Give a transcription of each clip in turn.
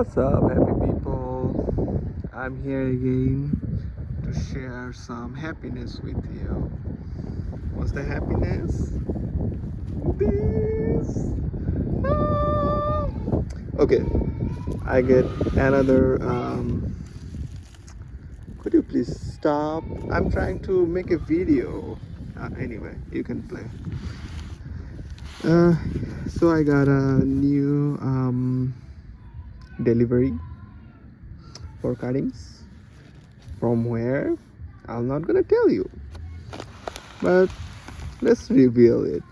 What's up, happy people? I'm here again to share some happiness with you. What's the happiness? This. Ah! Okay, I get another. Could you please stop? I'm trying to make a video. Anyway, you can play. Uh, so I got a new delivery for cuttings. From where? I'm not gonna tell you, but let's reveal it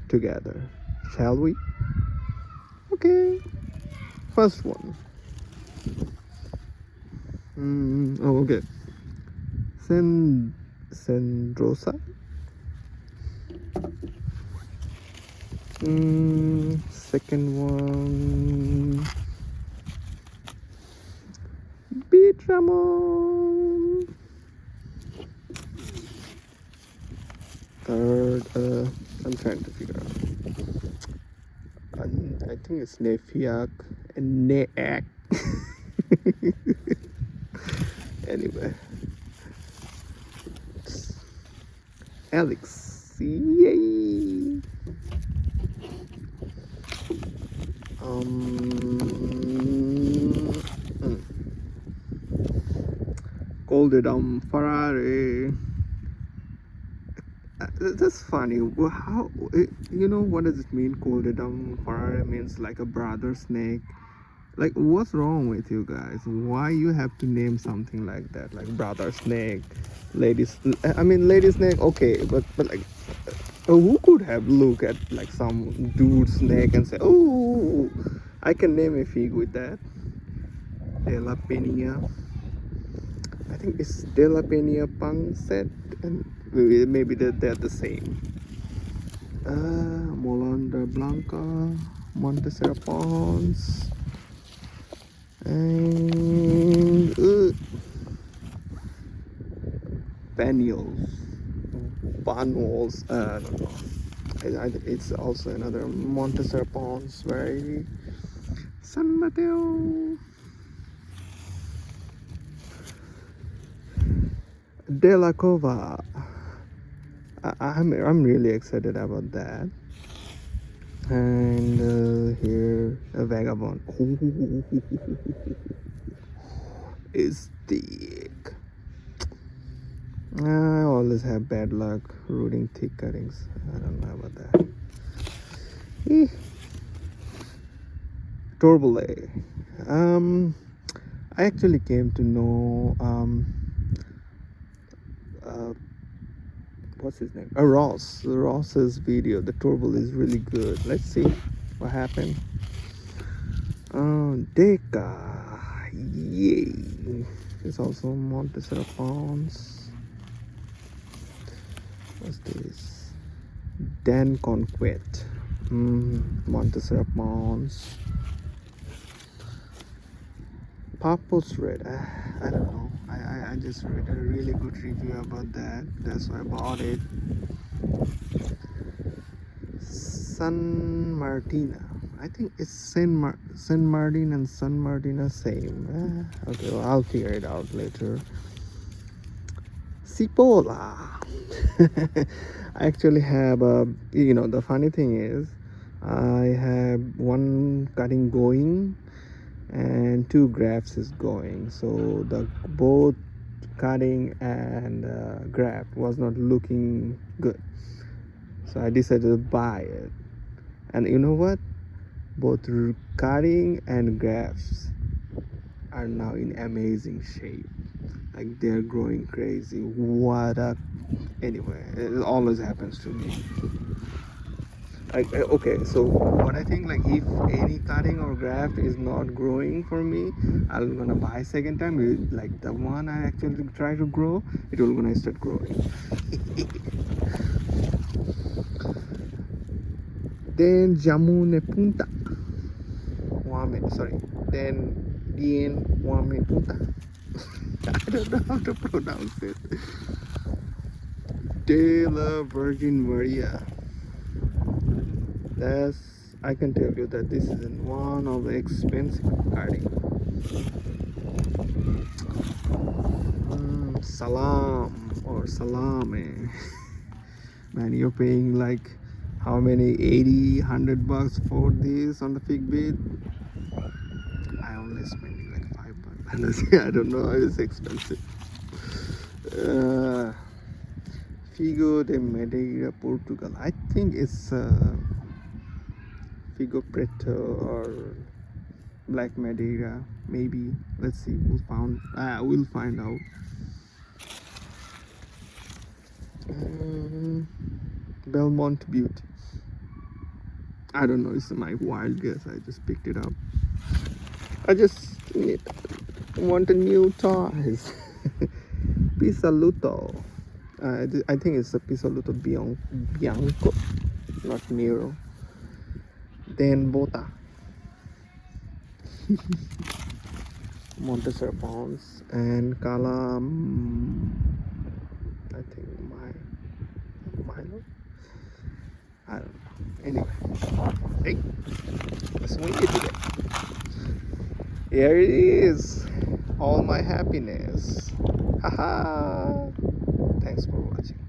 together, shall we? Okay, first one. Oh, okay. Sendrosa. Second one. Bitramon. Third, I'm trying to figure out. I think it's Nefiak and Neak. Anyway, Alex. Yay! Coldedam Ferrari. That's funny. How what does it mean? Coldedam Ferrari means like a brother snake. Like, what's wrong with you guys? Why you have to name something like that? Like brother snake, ladies. I mean, lady snake. Okay, but like, who could have looked at like some dude snake and say, "Oh, I can name a fig with that." De La Pena. I think it's De La Pena Pangset, and maybe they're the same. Molanda Blanca, Montserrat Pons, and Paniels, Panuels. I don't know. It's also another Montserrat Pons variety. San Mateo. De La Cova. I'm really excited about that. And here a vagabond. Is thick. I always have bad luck rooting thick cuttings. I don't know about that. Torbole. I actually came to know what's his name? Ross. Ross's video. The Torbole is really good. Let's see what happened. Deca. Yay. It's also Montserrat Pons. What's this? Dan Conquet. Montserrat Pons. Papa's Red. I don't know. I just read a really good review about that. That's why I bought it. San Martina. I think it's San Martin and San Martina same. Okay, well, I'll figure it out later. Cipolla. I actually have the funny thing is I have one cutting going and two grafts is going, so the both cutting and graft was not looking good, so I decided to buy it. And you know what, both cutting and grafts are now in amazing shape. Like, they're growing crazy. Anyway, it always happens to me. Like, okay, so what I think, like, if any cutting or graft is not growing for me, I'm gonna buy second time. Like, the one I actually try to grow, it will gonna start growing. Then Jamune Punta Wame, sorry, then Dien Wame Punta. I don't know how to pronounce it. De la Virgin Maria. I can tell you that this is one of the expensive carding. Salam or salame. Man, you're paying like how many, 80, 100 bucks for this on the fig bit? I only spending like $5. Honestly, I don't know, it's expensive. Figo de Madeira, Portugal. I think it's Figo Preto or Black Madeira, maybe. Let's see. We'll find out. Belmont Butte. I don't know. It's my wild guess. I just picked it up. I just want a new toys. Pisaluto. I think it's a Pisaluto Bianco, not Nero. Then Bota. Montserrat Pons and Kala. I think Milo. I don't know. Anyway, hey, let's wing it today. Here it is. All my happiness. Haha. Thanks for watching.